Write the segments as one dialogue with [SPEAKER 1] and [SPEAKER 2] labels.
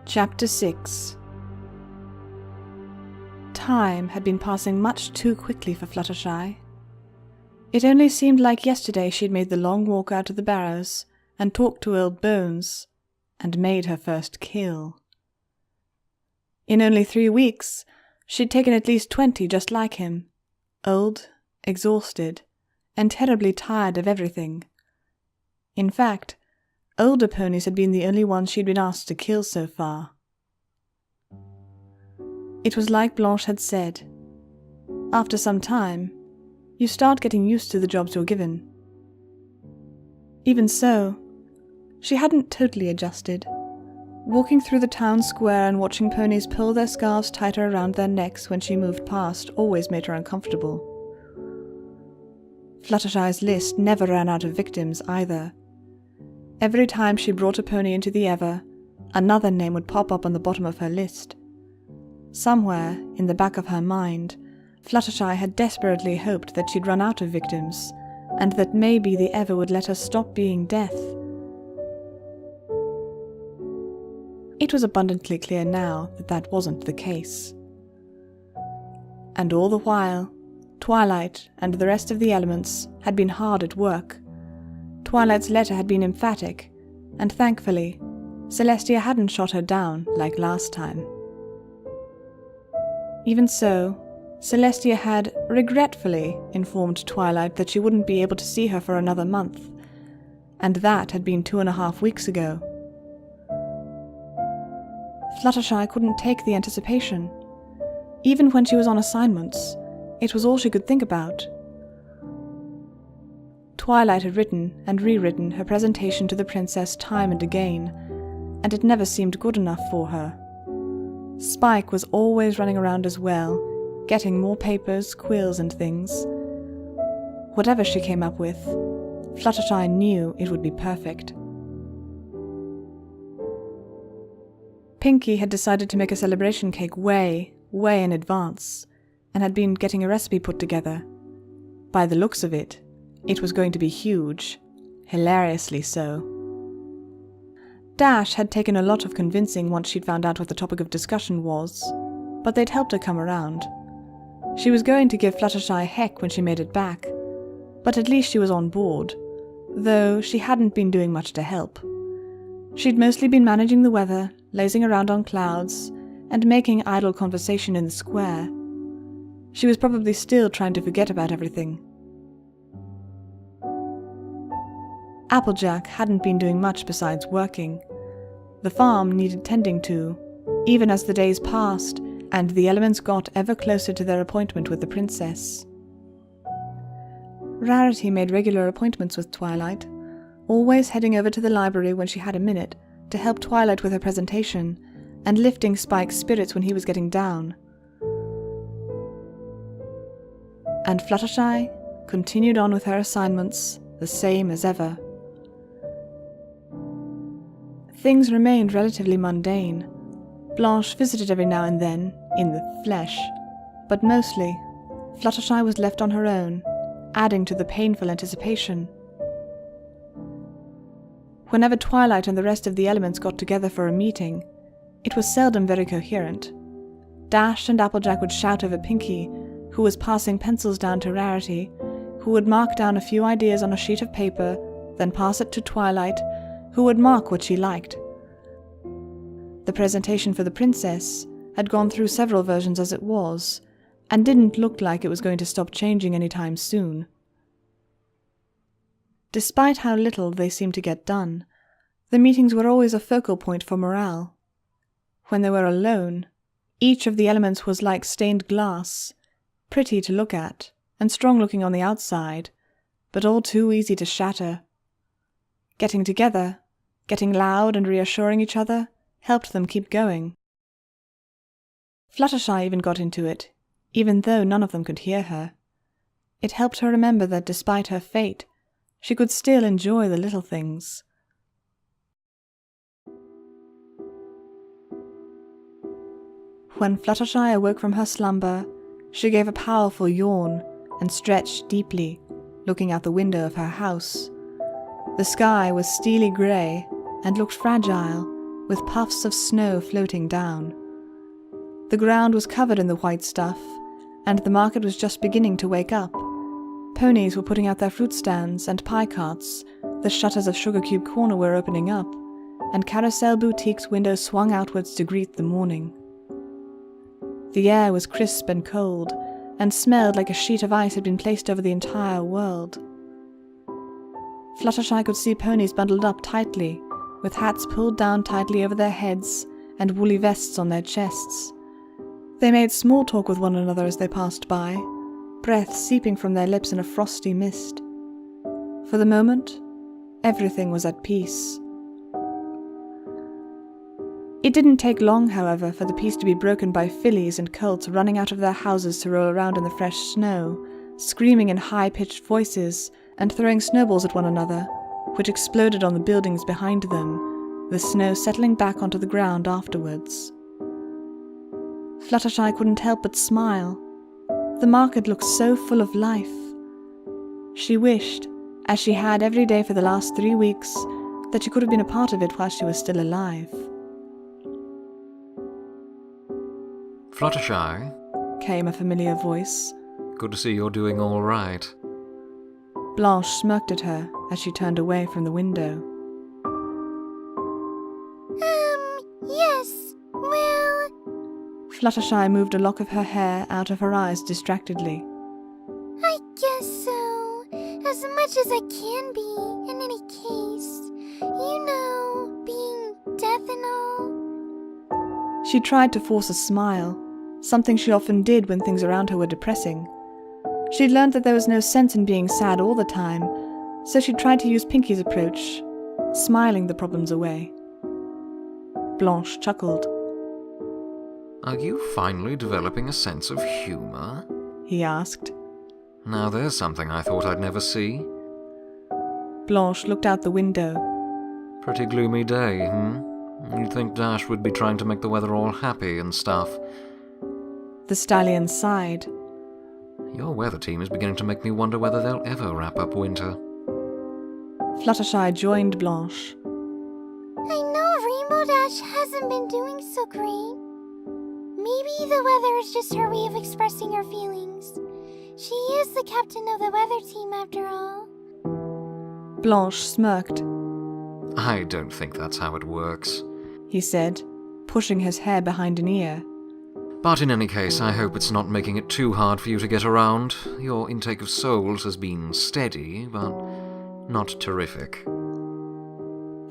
[SPEAKER 1] Chapter 6. Time had been passing much too quickly for Fluttershy. It only seemed like yesterday she'd made the long walk out to the barrows, and talked to old Bones, and made her first kill. In only 3 weeks, she'd taken at least 20 just like him, old, exhausted, and terribly tired of everything. In fact, older ponies had been the only ones she'd been asked to kill so far. It was like Blanche had said. After some time, you start getting used to the jobs you're given. Even so, she hadn't totally adjusted. Walking through the town square and watching ponies pull their scarves tighter around their necks when she moved past always made her uncomfortable. Fluttershy's list never ran out of victims either. Every time she brought a pony into the Ever, another name would pop up on the bottom of her list. Somewhere, in the back of her mind, Fluttershy had desperately hoped that she'd run out of victims, and that maybe the Ever would let her stop being death. It was abundantly clear now that that wasn't the case. And all the while, Twilight and the rest of the elements had been hard at work. Twilight's letter had been emphatic, and thankfully, Celestia hadn't shot her down like last time. Even so, Celestia had regretfully informed Twilight that she wouldn't be able to see her for another month, and that had been 2.5 weeks ago. Fluttershy couldn't take the anticipation. Even when she was on assignments, it was all she could think about. Twilight had written and rewritten her presentation to the princess time and again, and it never seemed good enough for her. Spike was always running around as well, getting more papers, quills and things. Whatever she came up with, Fluttershy knew it would be perfect. Pinkie had decided to make a celebration cake way in advance, and had been getting a recipe put together. By the looks of it, it was going to be huge, hilariously so. Dash had taken a lot of convincing once she'd found out what the topic of discussion was, but they'd helped her come around. She was going to give Fluttershy heck when she made it back, but at least she was on board, though she hadn't been doing much to help. She'd mostly been managing the weather, lazing around on clouds, and making idle conversation in the square. She was probably still trying to forget about everything. Applejack hadn't been doing much besides working. The farm needed tending to, even as the days passed and the elements got ever closer to their appointment with the princess. Rarity made regular appointments with Twilight, always heading over to the library when she had a minute to help Twilight with her presentation, and lifting Spike's spirits when he was getting down. And Fluttershy continued on with her assignments, the same as ever. Things remained relatively mundane. Blanche visited every now and then, in the flesh, but mostly, Fluttershy was left on her own, adding to the painful anticipation. Whenever Twilight and the rest of the elements got together for a meeting, it was seldom very coherent. Dash and Applejack would shout over Pinkie, who was passing pencils down to Rarity, who would mark down a few ideas on a sheet of paper, then pass it to Twilight, who would mark what she liked. The presentation for the princess had gone through several versions as it was, and didn't look like it was going to stop changing any time soon. Despite how little they seemed to get done, the meetings were always a focal point for morale. When they were alone, each of the elements was like stained glass, pretty to look at, and strong-looking on the outside, but all too easy to shatter. Getting together, getting loud and reassuring each other, helped them keep going. Fluttershy even got into it, even though none of them could hear her. It helped her remember that despite her fate, she could still enjoy the little things. When Fluttershy awoke from her slumber, she gave a powerful yawn and stretched deeply, looking out the window of her house. The sky was steely grey and looked fragile, with puffs of snow floating down. The ground was covered in the white stuff, and the market was just beginning to wake up. Ponies were putting out their fruit stands and pie carts, the shutters of Sugar Cube Corner were opening up, and Carousel Boutique's windows swung outwards to greet the morning. The air was crisp and cold, and smelled like a sheet of ice had been placed over the entire world. Fluttershy could see ponies bundled up tightly, with hats pulled down tightly over their heads and woolly vests on their chests. They made small talk with one another as they passed by, breath seeping from their lips in a frosty mist. For the moment, everything was at peace. It didn't take long, however, for the peace to be broken by fillies and colts running out of their houses to roll around in the fresh snow, screaming in high-pitched voices and throwing snowballs at one another, which exploded on the buildings behind them, the snow settling back onto the ground afterwards. Fluttershy couldn't help but smile. The market looked so full of life. She wished, as she had every day for the last 3 weeks, that she could have been a part of it while she was still alive.
[SPEAKER 2] Fluttershy,
[SPEAKER 1] came a familiar voice.
[SPEAKER 2] Good to see you're doing all right.
[SPEAKER 1] Blanche smirked at her as she turned away from the window.
[SPEAKER 3] Yes, well...
[SPEAKER 1] Fluttershy moved a lock of her hair out of her eyes distractedly.
[SPEAKER 3] I guess so. As much as I can be, in any case. You know, being deaf and all.
[SPEAKER 1] She tried to force a smile, something she often did when things around her were depressing. She'd learned that there was no sense in being sad all the time, so she tried to use Pinky's approach, smiling the problems away. Blanche chuckled.
[SPEAKER 2] Are you finally developing a sense of humour?
[SPEAKER 1] He asked.
[SPEAKER 2] Now there's something I thought I'd never see.
[SPEAKER 1] Blanche looked out the window.
[SPEAKER 2] Pretty gloomy day, You'd think Dash would be trying to make the weather all happy and stuff.
[SPEAKER 1] The stallion sighed.
[SPEAKER 2] Your weather team is beginning to make me wonder whether they'll ever wrap up winter.
[SPEAKER 1] Fluttershy joined Blanche.
[SPEAKER 3] I know Rainbow Dash hasn't been doing so great. Maybe the weather is just her way of expressing her feelings. She is the captain of the weather team after all.
[SPEAKER 1] Blanche smirked.
[SPEAKER 2] I don't think that's how it works,
[SPEAKER 1] he said, pushing his hair behind an ear.
[SPEAKER 2] But in any case, I hope it's not making it too hard for you to get around. Your intake of souls has been steady, but not terrific.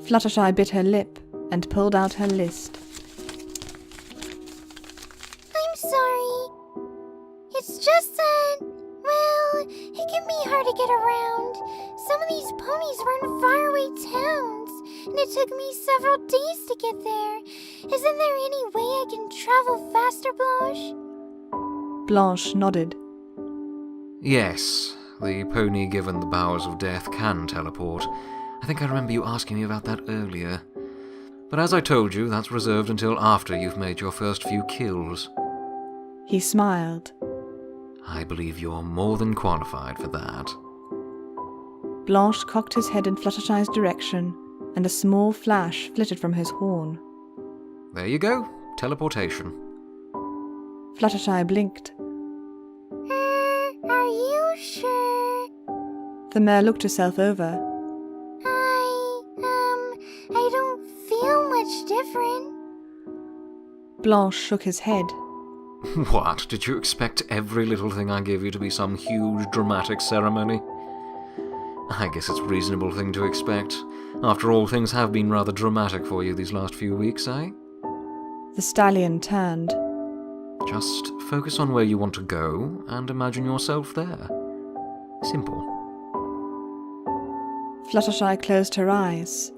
[SPEAKER 1] Fluttershy bit her lip and pulled out her list.
[SPEAKER 3] I'm sorry. It's just that, well, it can be hard to get around. Some of these ponies were in faraway towns, and it took me several days to get there. Isn't there any way I can travel faster, Blanche?
[SPEAKER 1] Blanche nodded.
[SPEAKER 2] Yes, the pony given the bowers of death can teleport. I think I remember you asking me about that earlier. But as I told you, that's reserved until after you've made your first few kills.
[SPEAKER 1] He smiled.
[SPEAKER 2] I believe you're more than qualified for that.
[SPEAKER 1] Blanche cocked his head in Fluttershy's direction, and a small flash flitted from his horn.
[SPEAKER 2] There you go, teleportation.
[SPEAKER 1] Fluttershy blinked.
[SPEAKER 3] Are you sure?
[SPEAKER 1] The mare looked herself over.
[SPEAKER 3] I don't feel much different.
[SPEAKER 1] Blanche shook his head.
[SPEAKER 2] What, did you expect every little thing I give you to be some huge dramatic ceremony? I guess it's a reasonable thing to expect. After all, things have been rather dramatic for you these last few weeks, eh?
[SPEAKER 1] The stallion turned.
[SPEAKER 2] Just focus on where you want to go and imagine yourself there. Simple.
[SPEAKER 1] Fluttershy closed her eyes.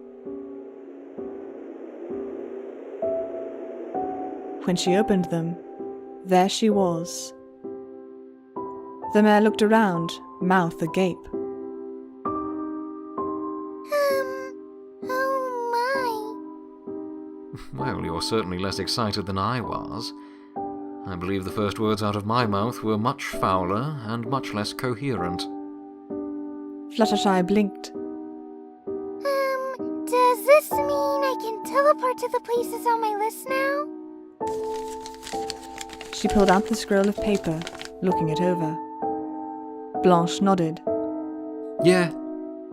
[SPEAKER 1] When she opened them, there she was. The mare looked around, mouth agape.
[SPEAKER 3] Oh my.
[SPEAKER 2] Well, you're certainly less excited than I was. I believe the first words out of my mouth were much fouler and much less coherent.
[SPEAKER 1] Fluttershy blinked.
[SPEAKER 3] Does this mean I can teleport to the places on my list now?
[SPEAKER 1] She pulled out the scroll of paper, looking it over. Blanche nodded.
[SPEAKER 2] Yeah.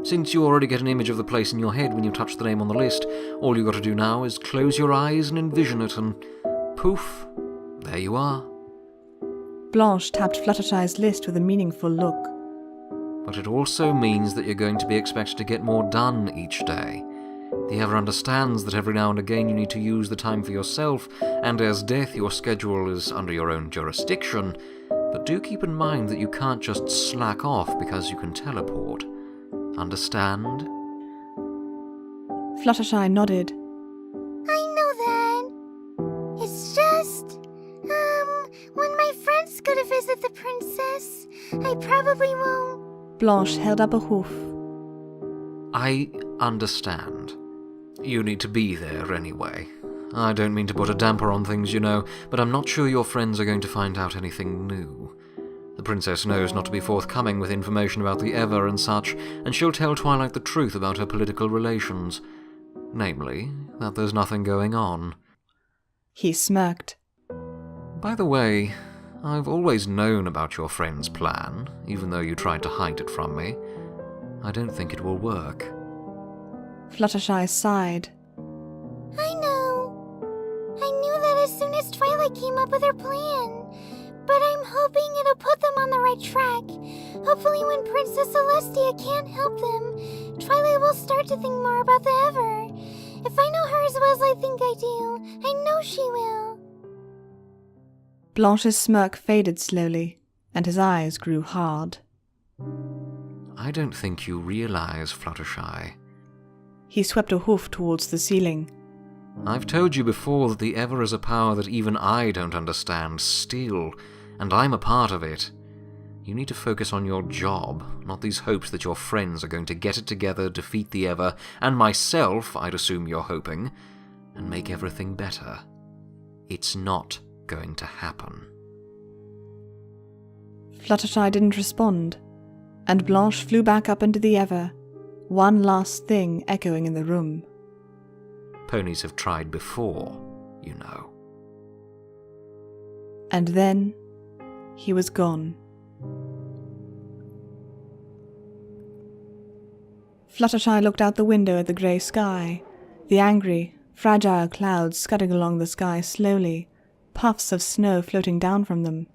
[SPEAKER 2] Since you already get an image of the place in your head when you touch the name on the list, all you got to do now is close your eyes and envision it, and poof, there you are.
[SPEAKER 1] Blanche tapped Fluttershy's list with a meaningful look.
[SPEAKER 2] But it also means that you're going to be expected to get more done each day. The Ever understands that every now and again you need to use the time for yourself, and as Death your schedule is under your own jurisdiction, but do keep in mind that you can't just slack off because you can teleport. Understand?
[SPEAKER 1] Fluttershy nodded.
[SPEAKER 3] I know that. It's just, when my friends go to visit the princess, I probably won't.
[SPEAKER 1] Blanche held up a hoof.
[SPEAKER 2] I understand. You need to be there anyway. I don't mean to put a damper on things, you know, but I'm not sure your friends are going to find out anything new. The princess knows not to be forthcoming with information about the Ever and such, and she'll tell Twilight the truth about her political relations. Namely, that there's nothing going on.
[SPEAKER 1] He smirked.
[SPEAKER 2] By the way, I've always known about your friend's plan, even though you tried to hide it from me. I don't think it will work.
[SPEAKER 1] Fluttershy sighed.
[SPEAKER 3] I know. I knew that as soon as Twilight came up with her plan. But I'm hoping it'll put them on the right track. Hopefully when Princess Celestia can't help them, Twilight will start to think more about the Ever. If I know her as well as I think I do, I know she will.
[SPEAKER 1] Blanche's smirk faded slowly, and his eyes grew hard.
[SPEAKER 2] I don't think you realize, Fluttershy.
[SPEAKER 1] He swept a hoof towards the ceiling.
[SPEAKER 2] I've told you before that the Ever is a power that even I don't understand still, and I'm a part of it. You need to focus on your job, not these hopes that your friends are going to get it together, defeat the Ever, and myself, I'd assume you're hoping, and make everything better. It's not going to happen.
[SPEAKER 1] Fluttershy didn't respond, and Blanche flew back up into the Ever, one last thing echoing in the room.
[SPEAKER 2] Ponies have tried before, you know.
[SPEAKER 1] And then he was gone. Fluttershy looked out the window at the grey sky, the angry, fragile clouds scudding along the sky slowly, puffs of snow floating down from them.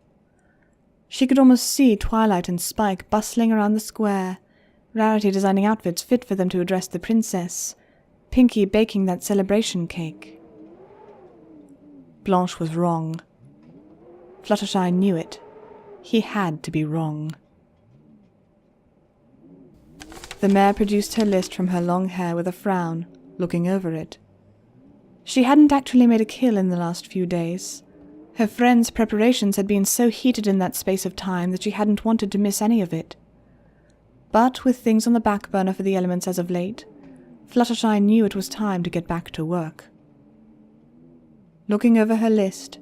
[SPEAKER 1] She could almost see Twilight and Spike bustling around the square, Rarity designing outfits fit for them to address the princess, Pinky baking that celebration cake. Blanche was wrong. Fluttershy knew it. He had to be wrong. The mare produced her list from her long hair with a frown, looking over it. She hadn't actually made a kill in the last few days. Her friend's preparations had been so heated in that space of time that she hadn't wanted to miss any of it. But with things on the back burner for the elements as of late, Fluttershy knew it was time to get back to work. Looking over her list,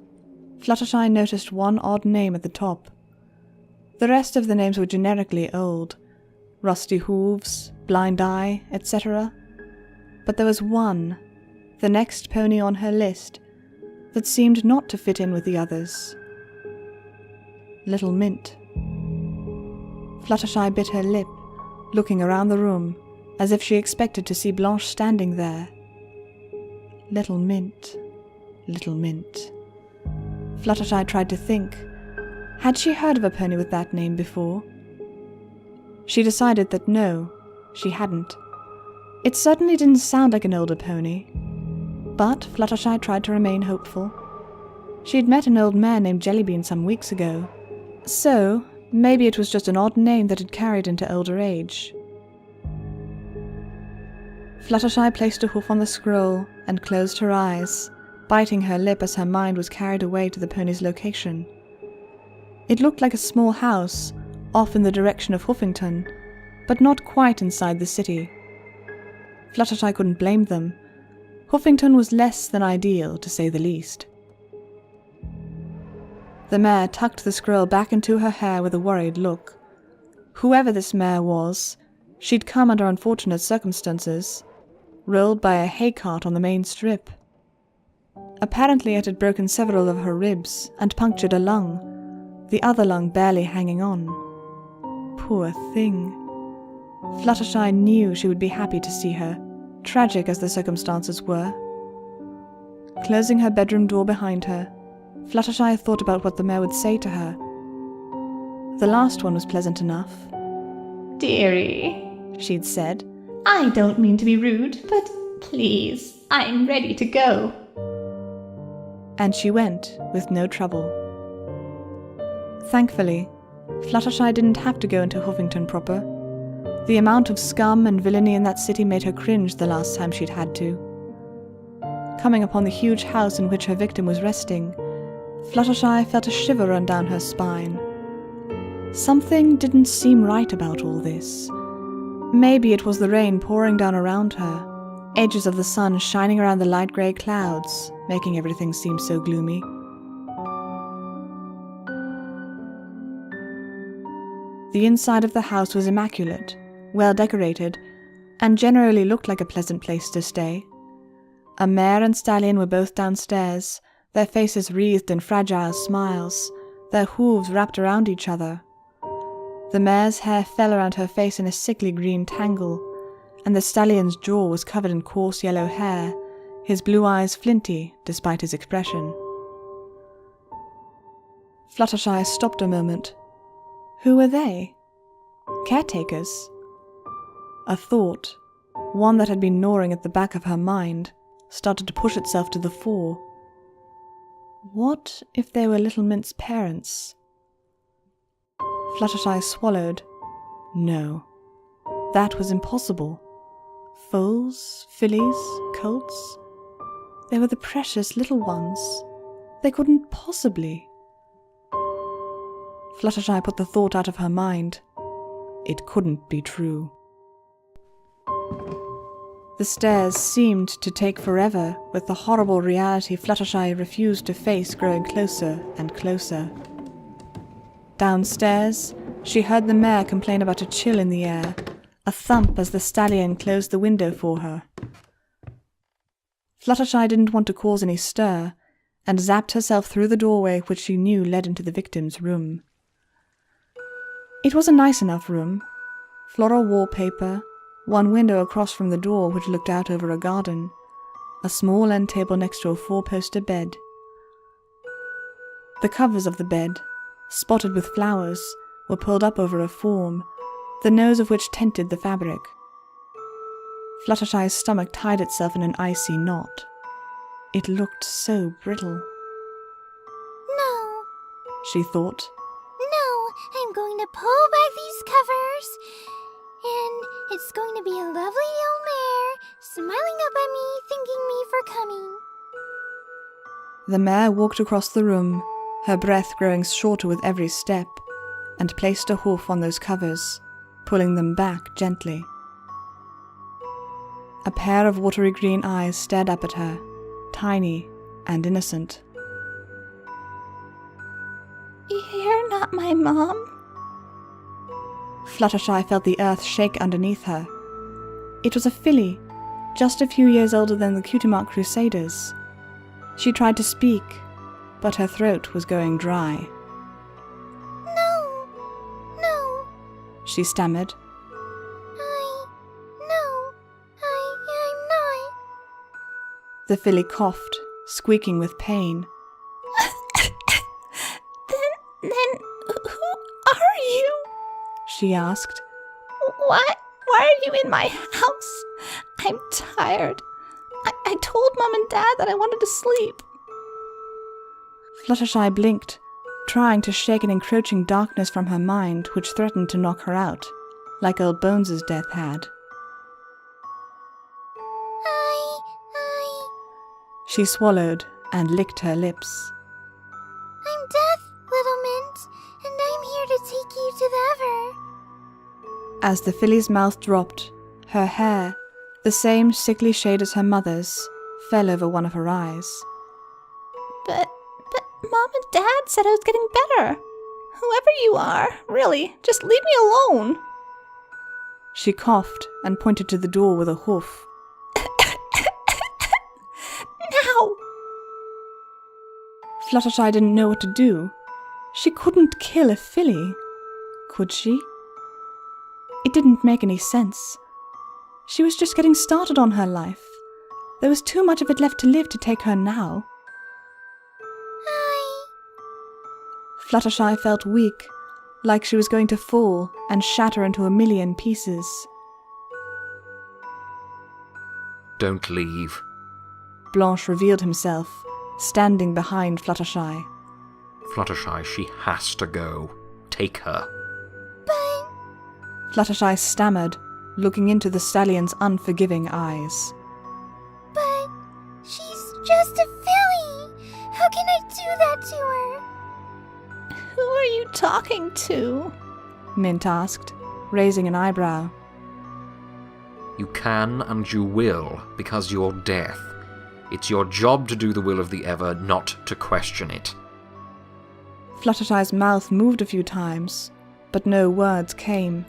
[SPEAKER 1] Fluttershy noticed one odd name at the top. The rest of the names were generically old, Rusty Hooves, Blind Eye, etc. But there was one, the next pony on her list, that seemed not to fit in with the others. Little Mint. Fluttershy bit her lip, looking around the room, as if she expected to see Blanche standing there. Little Mint, Little Mint. Fluttershy tried to think. Had she heard of a pony with that name before? She decided that no, she hadn't. It certainly didn't sound like an older pony. But Fluttershy tried to remain hopeful. She'd met an old man named Jellybean some weeks ago, so maybe it was just an odd name that had carried into older age. Fluttershy placed a hoof on the scroll and closed her eyes, biting her lip as her mind was carried away to the pony's location. It looked like a small house, off in the direction of Huffington, but not quite inside the city. Fluttershy couldn't blame them. Huffington was less than ideal, to say the least. The mare tucked the scroll back into her hair with a worried look. Whoever this mare was, she'd come under unfortunate circumstances. rolled by a hay cart on the main strip. Apparently it had broken several of her ribs and punctured a lung, the other lung barely hanging on. Poor thing. Fluttershy knew she would be happy to see her, tragic as the circumstances were. Closing her bedroom door behind her, Fluttershy thought about what the mare would say to her. The last one was pleasant enough.
[SPEAKER 4] "Dearie," she'd said, "I don't mean to be rude, but please, I'm ready to go."
[SPEAKER 1] And she went, with no trouble. Thankfully, Fluttershy didn't have to go into Huffington proper. The amount of scum and villainy in that city made her cringe the last time she'd had to. Coming upon the huge house in which her victim was resting, Fluttershy felt a shiver run down her spine. Something didn't seem right about all this. Maybe it was the rain pouring down around her, edges of the sun shining around the light grey clouds, making everything seem so gloomy. The inside of the house was immaculate, well decorated, and generally looked like a pleasant place to stay. A mare and stallion were both downstairs, their faces wreathed in fragile smiles, their hooves wrapped around each other. The mare's hair fell around her face in a sickly green tangle, and the stallion's jaw was covered in coarse yellow hair, his blue eyes flinty despite his expression. Fluttershy stopped a moment. Who were they? Caretakers? A thought, one that had been gnawing at the back of her mind, started to push itself to the fore. What if they were Little Mint's parents? Fluttershy swallowed. No, that was impossible. Foals, fillies, colts. They were the precious little ones. They couldn't possibly. Fluttershy put the thought out of her mind. It couldn't be true. The stairs seemed to take forever, with the horrible reality Fluttershy refused to face growing closer and closer. Downstairs, she heard the mare complain about a chill in the air, a thump as the stallion closed the window for her. Fluttershy didn't want to cause any stir, and zapped herself through the doorway which she knew led into the victim's room. It was a nice enough room. Floral wallpaper, one window across from the door which looked out over a garden, a small end table next to a four-poster bed. The covers of the bed, spotted with flowers, were pulled up over a form, the nose of which tinted the fabric. Fluttershy's stomach tied itself in an icy knot. It looked so brittle.
[SPEAKER 3] No,
[SPEAKER 1] She thought.
[SPEAKER 3] no, I'm going to pull back these covers, and it's going to be a lovely old mare smiling up at me, thanking me for coming.
[SPEAKER 1] The mare walked across the room, her breath growing shorter with every step, and placed a hoof on those covers, pulling them back gently. A pair of watery green eyes stared up at her, tiny and innocent.
[SPEAKER 4] "You're not my mom?"
[SPEAKER 1] Fluttershy felt the earth shake underneath her. It was a filly, just a few years older than the Cutimark Crusaders. She tried to speak, but her throat was going dry.
[SPEAKER 3] No,
[SPEAKER 1] She stammered.
[SPEAKER 3] I'm not.
[SPEAKER 1] The filly coughed, squeaking with pain.
[SPEAKER 4] Then who are you?
[SPEAKER 1] She asked.
[SPEAKER 4] Why are you in my house? I'm tired. I told Mom and Dad that I wanted to sleep.
[SPEAKER 1] Fluttershy blinked, trying to shake an encroaching darkness from her mind which threatened to knock her out, like old Bones's death had. She swallowed and licked her lips.
[SPEAKER 3] I'm Death, Little Mint, and I'm here to take you to the Ever.
[SPEAKER 1] As the filly's mouth dropped, her hair, the same sickly shade as her mother's, fell over one of her eyes.
[SPEAKER 4] But Mom and Dad said I was getting better. Whoever you are, really, just leave me alone.
[SPEAKER 1] She coughed and pointed to the door with a hoof.
[SPEAKER 4] How?
[SPEAKER 1] Fluttershy didn't know what to do. She couldn't kill a filly, could she? It didn't make any sense. She was just getting started on her life. There was too much of it left to live to take her now. Fluttershy felt weak, like she was going to fall and shatter into a million pieces.
[SPEAKER 2] Don't leave.
[SPEAKER 1] Blanche revealed himself, standing behind Fluttershy.
[SPEAKER 2] Fluttershy, she has to go. Take her.
[SPEAKER 1] Fluttershy stammered, looking into the stallion's unforgiving eyes.
[SPEAKER 3] But she's just a filly. How can I do that to her?
[SPEAKER 4] Who are you talking to?
[SPEAKER 1] Mint asked, raising an eyebrow.
[SPEAKER 2] You can and you will, because you're death. It's your job to do the will of the Ever, not to question it.
[SPEAKER 1] Fluttershy's mouth moved a few times, but no words came.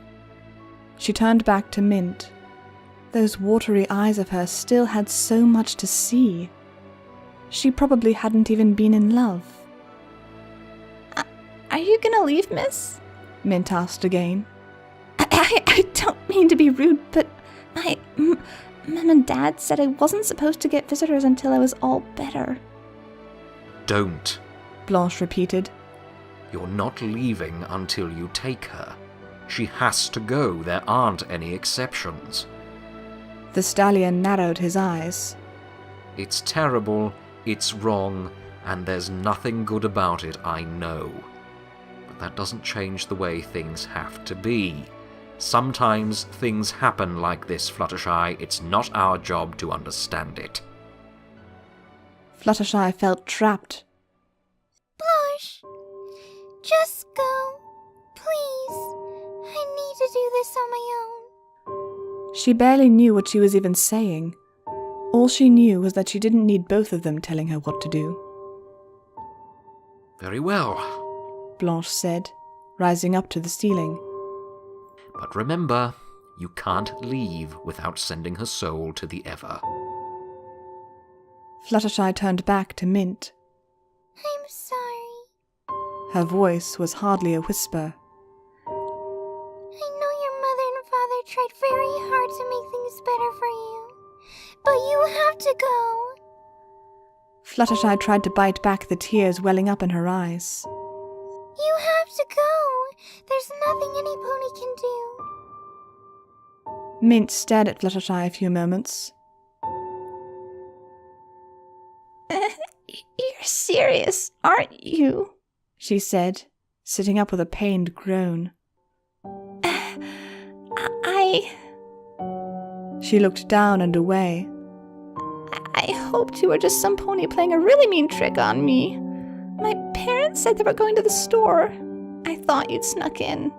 [SPEAKER 1] She turned back to Mint. Those watery eyes of hers still had so much to see. She probably hadn't even been in love.
[SPEAKER 4] Are you gonna leave, miss?
[SPEAKER 1] Mint asked again.
[SPEAKER 4] I don't mean to be rude, but my Mum and Dad said I wasn't supposed to get visitors until I was all better.
[SPEAKER 2] Don't.
[SPEAKER 1] Blanche repeated.
[SPEAKER 2] You're not leaving until you take her. She has to go. There aren't any exceptions.
[SPEAKER 1] The stallion narrowed his eyes.
[SPEAKER 2] It's terrible, it's wrong, and there's nothing good about it, I know. But that doesn't change the way things have to be. Sometimes things happen like this, Fluttershy. It's not our job to understand it.
[SPEAKER 1] Fluttershy felt trapped.
[SPEAKER 3] Blanche, just go. Please. I need to do this on my own.
[SPEAKER 1] She barely knew what she was even saying. All she knew was that she didn't need both of them telling her what to do.
[SPEAKER 2] Very well,
[SPEAKER 1] Blanche said, rising up to the ceiling.
[SPEAKER 2] but remember, you can't leave without sending her soul to the Ever.
[SPEAKER 1] Fluttershy turned back to Mint.
[SPEAKER 3] I'm sorry.
[SPEAKER 1] Her voice was hardly a whisper.
[SPEAKER 3] I know your mother and father tried very hard to make things better for you, but you have to go.
[SPEAKER 1] Fluttershy tried to bite back the tears welling up in her eyes.
[SPEAKER 3] You have to go. There's nothing any pony can do.
[SPEAKER 1] Mint stared at Fluttershy a few moments.
[SPEAKER 4] You're serious, aren't you?
[SPEAKER 1] She said, sitting up with a pained groan. She looked down and away.
[SPEAKER 4] I hoped you were just some pony playing a really mean trick on me. My parents said they were going to the store. I thought you'd snuck in.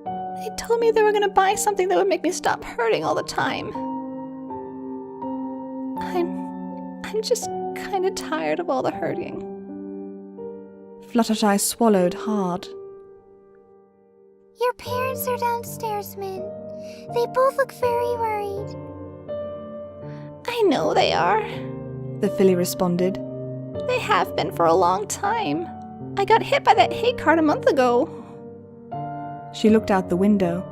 [SPEAKER 4] They told me they were going to buy something that would make me stop hurting all the time. I'm just kind of tired of all the hurting.
[SPEAKER 1] Fluttershy swallowed hard.
[SPEAKER 3] Your parents are downstairs, Min. They both look very worried.
[SPEAKER 4] I know they are.
[SPEAKER 1] The filly responded.
[SPEAKER 4] They have been for a long time. I got hit by that hay cart a month ago.
[SPEAKER 1] She looked out the window.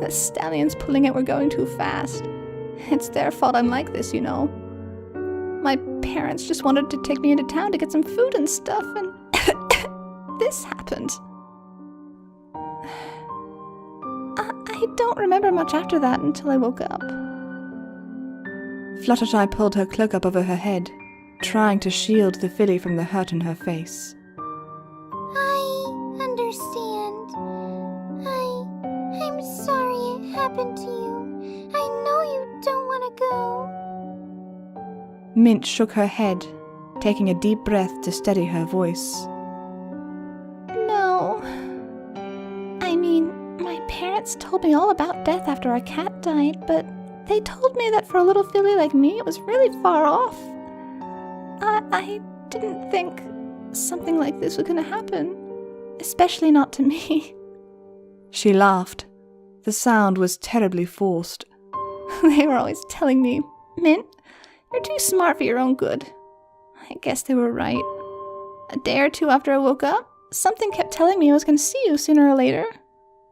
[SPEAKER 4] The stallions pulling it were going too fast. It's their fault I'm like this, you know. My parents just wanted to take me into town to get some food and stuff, and this happened. I don't remember much after that until I woke up.
[SPEAKER 1] Fluttershy pulled her cloak up over her head, trying to shield the filly from the hurt in her face.
[SPEAKER 3] I understand. I'm sorry it happened to you. I know you don't want to go.
[SPEAKER 1] Mint shook her head, taking a deep breath to steady her voice.
[SPEAKER 4] No. I mean, my parents told me all about death after our cat died, but they told me that for a little filly like me, it was really far off. I didn't think something like this was going to happen, especially not to me.
[SPEAKER 1] She laughed. The sound was terribly forced.
[SPEAKER 4] They were always telling me, Mint, You're too smart for your own good. I guess they were right. A day or two after I woke up, something kept telling me I was going to see you sooner or later.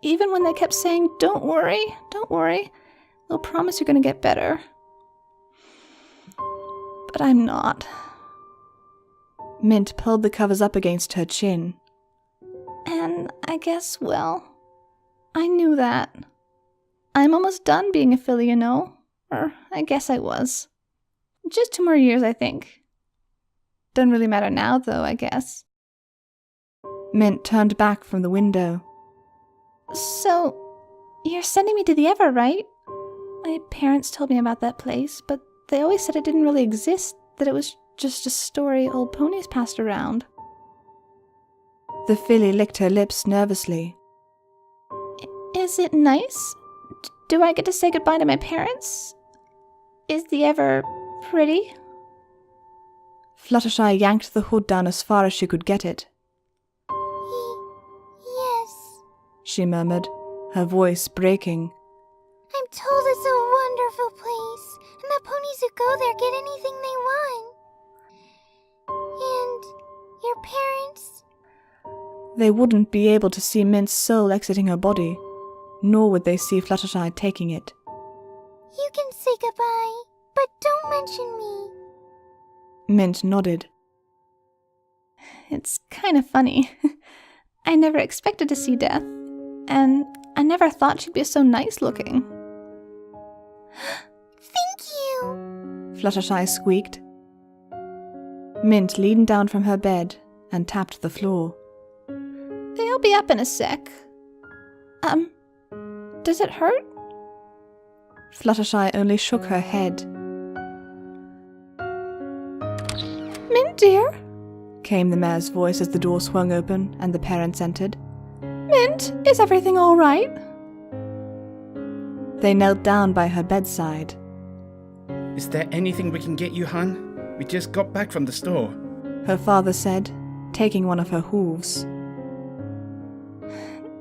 [SPEAKER 4] Even when they kept saying, don't worry, we'll promise you're going to get better. But I'm not.
[SPEAKER 1] Mint pulled the covers up against her chin.
[SPEAKER 4] And I guess, well, I knew that. I'm almost done being a filly, you know. Or I guess I was. Just 2 more years, I think. Don't really matter now, though, I guess.
[SPEAKER 1] Mint turned back from the window.
[SPEAKER 4] So, you're sending me to the Ever, right? My parents told me about that place, but they always said it didn't really exist, that it was just a story old ponies passed around.
[SPEAKER 1] The filly licked her lips nervously.
[SPEAKER 4] Is it nice? Do I get to say goodbye to my parents? Is the Ever pretty?
[SPEAKER 1] Fluttershy yanked the hood down as far as she could get it.
[SPEAKER 3] Yes.
[SPEAKER 1] She murmured, her voice breaking.
[SPEAKER 3] I'm told it's a wonderful place, and the ponies who go there get anything they want. And your parents?
[SPEAKER 1] They wouldn't be able to see Mint's soul exiting her body, nor would they see Fluttershy taking it.
[SPEAKER 3] You can say goodbye, but don't mention me.
[SPEAKER 1] Mint nodded.
[SPEAKER 4] It's kind of funny. I never expected to see Death, and I never thought she'd be so nice looking.
[SPEAKER 3] Thank you!
[SPEAKER 1] Fluttershy squeaked. Mint leaned down from her bed and tapped the floor.
[SPEAKER 4] They'll be up in a sec. Does it hurt?
[SPEAKER 1] Fluttershy only shook her head.
[SPEAKER 4] Mint, dear?
[SPEAKER 1] Came the mare's voice as the door swung open and the parents entered.
[SPEAKER 4] Mint, is everything all right?
[SPEAKER 1] They knelt down by her bedside.
[SPEAKER 5] Is there anything we can get you, Johann? We just got back from the store.
[SPEAKER 1] Her father said, taking one of her hooves.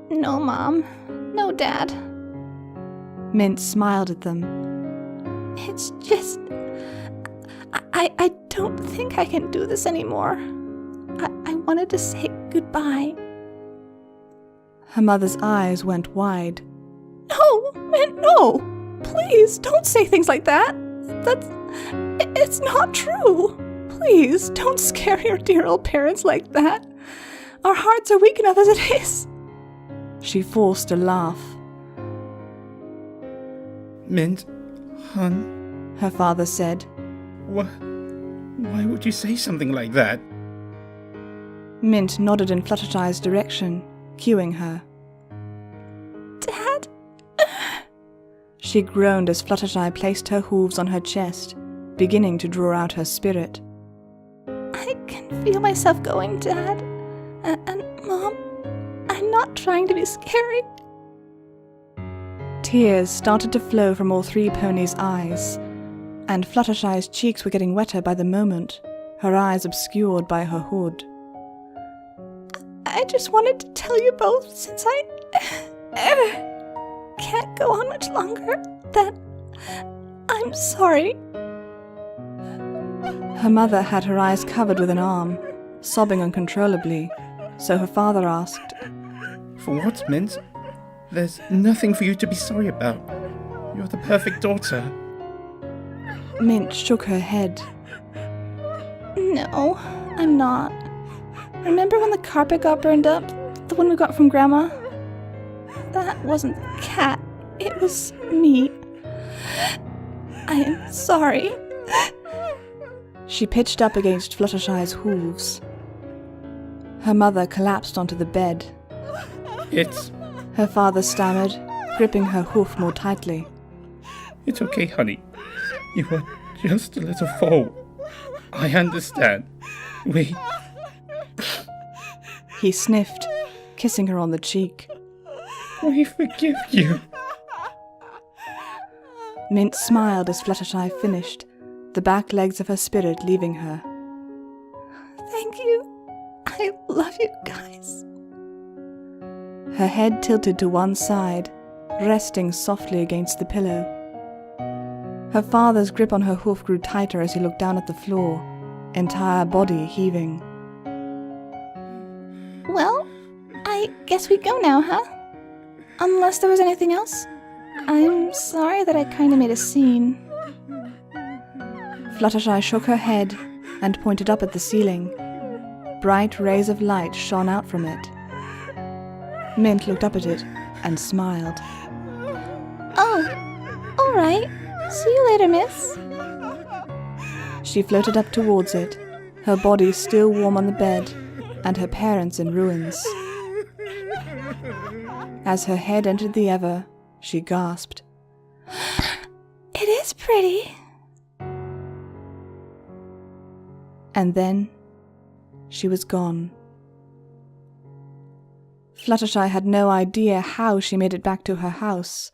[SPEAKER 4] No, Mom. No, Dad.
[SPEAKER 1] Mint smiled at them.
[SPEAKER 4] It's just... I don't think I can do this anymore. I wanted to say goodbye.
[SPEAKER 1] Her mother's eyes went wide.
[SPEAKER 4] No, Mint, no! Please, don't say things like that. It's not true. Please, don't scare your dear old parents like that. Our hearts are weak enough as it is.
[SPEAKER 1] She forced a laugh.
[SPEAKER 5] Mint, Hun,
[SPEAKER 1] Her father said.
[SPEAKER 5] Why would you say something like that?
[SPEAKER 1] Mint nodded in Fluttershy's direction, cueing her.
[SPEAKER 4] Dad?
[SPEAKER 1] She groaned as Fluttershy placed her hooves on her chest, beginning to draw out her spirit.
[SPEAKER 4] I can feel myself going, Dad. And Mom, I'm not trying to be scary.
[SPEAKER 1] Tears started to flow from all 3 ponies' eyes, and Fluttershy's cheeks were getting wetter by the moment, her eyes obscured by her hood.
[SPEAKER 4] I just wanted to tell you both, since I can't go on much longer, that I'm sorry.
[SPEAKER 1] Her mother had her eyes covered with an arm, sobbing uncontrollably, so her father asked,
[SPEAKER 5] For what, Mint? There's nothing for you to be sorry about. You're the perfect daughter.
[SPEAKER 1] Mint shook her head.
[SPEAKER 4] No, I'm not. Remember when the carpet got burned up? The one we got from Grandma? That wasn't the cat. It was me. I am sorry.
[SPEAKER 1] She pitched up against Fluttershy's hooves. Her mother collapsed onto the bed. Her father stammered, gripping her hoof more tightly.
[SPEAKER 5] It's okay, honey. You were just a little foal. I understand.
[SPEAKER 1] He sniffed, kissing her on the cheek.
[SPEAKER 5] We forgive you.
[SPEAKER 1] Mint smiled as Fluttershy finished, the back legs of her spirit leaving her.
[SPEAKER 4] Thank you. I love you guys.
[SPEAKER 1] Her head tilted to one side, resting softly against the pillow. Her father's grip on her hoof grew tighter as he looked down at the floor, entire body heaving.
[SPEAKER 4] Well, I guess we go now, huh? Unless there was anything else? I'm sorry that I kinda made a scene.
[SPEAKER 1] Fluttershy shook her head and pointed up at the ceiling. Bright rays of light shone out from it. Mint looked up at it and smiled.
[SPEAKER 4] Oh, all right. See you later, miss.
[SPEAKER 1] She floated up towards it, her body still warm on the bed, and her parents in ruins. As her head entered the Ever, she gasped.
[SPEAKER 4] It is pretty.
[SPEAKER 1] And then she was gone. Fluttershy had no idea how she made it back to her house,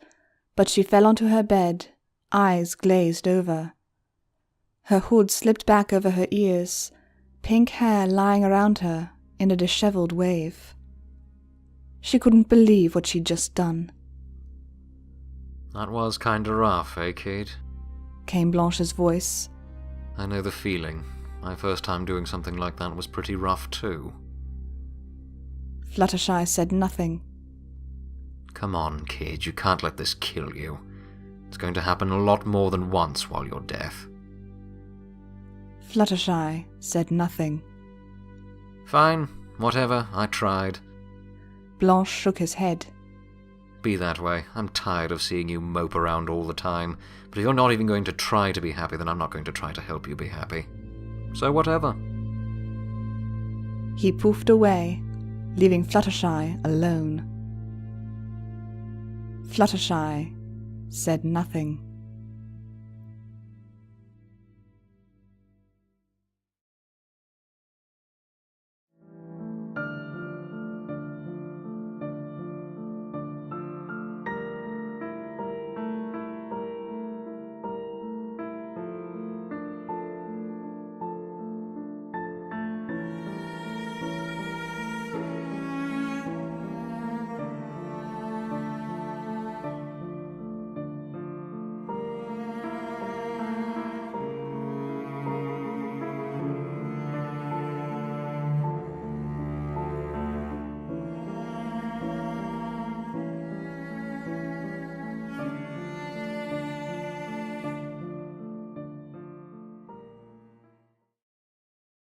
[SPEAKER 1] but she fell onto her bed, eyes glazed over. Her hood slipped back over her ears, pink hair lying around her in a disheveled wave. She couldn't believe what she'd just done.
[SPEAKER 2] That was kinda rough, eh, Kate?
[SPEAKER 1] Came Blanche's voice.
[SPEAKER 2] I know the feeling. My first time doing something like that was pretty rough too.
[SPEAKER 1] Fluttershy said nothing.
[SPEAKER 2] Come on, kid, you can't let this kill you. It's going to happen a lot more than once while you're deaf.
[SPEAKER 1] Fluttershy said nothing.
[SPEAKER 2] Fine, whatever, I tried.
[SPEAKER 1] Blanche shook his head.
[SPEAKER 2] Be that way. I'm tired of seeing you mope around all the time. But if you're not even going to try to be happy, then I'm not going to try to help you be happy. So whatever.
[SPEAKER 1] He poofed away, leaving Fluttershy alone. Fluttershy said nothing.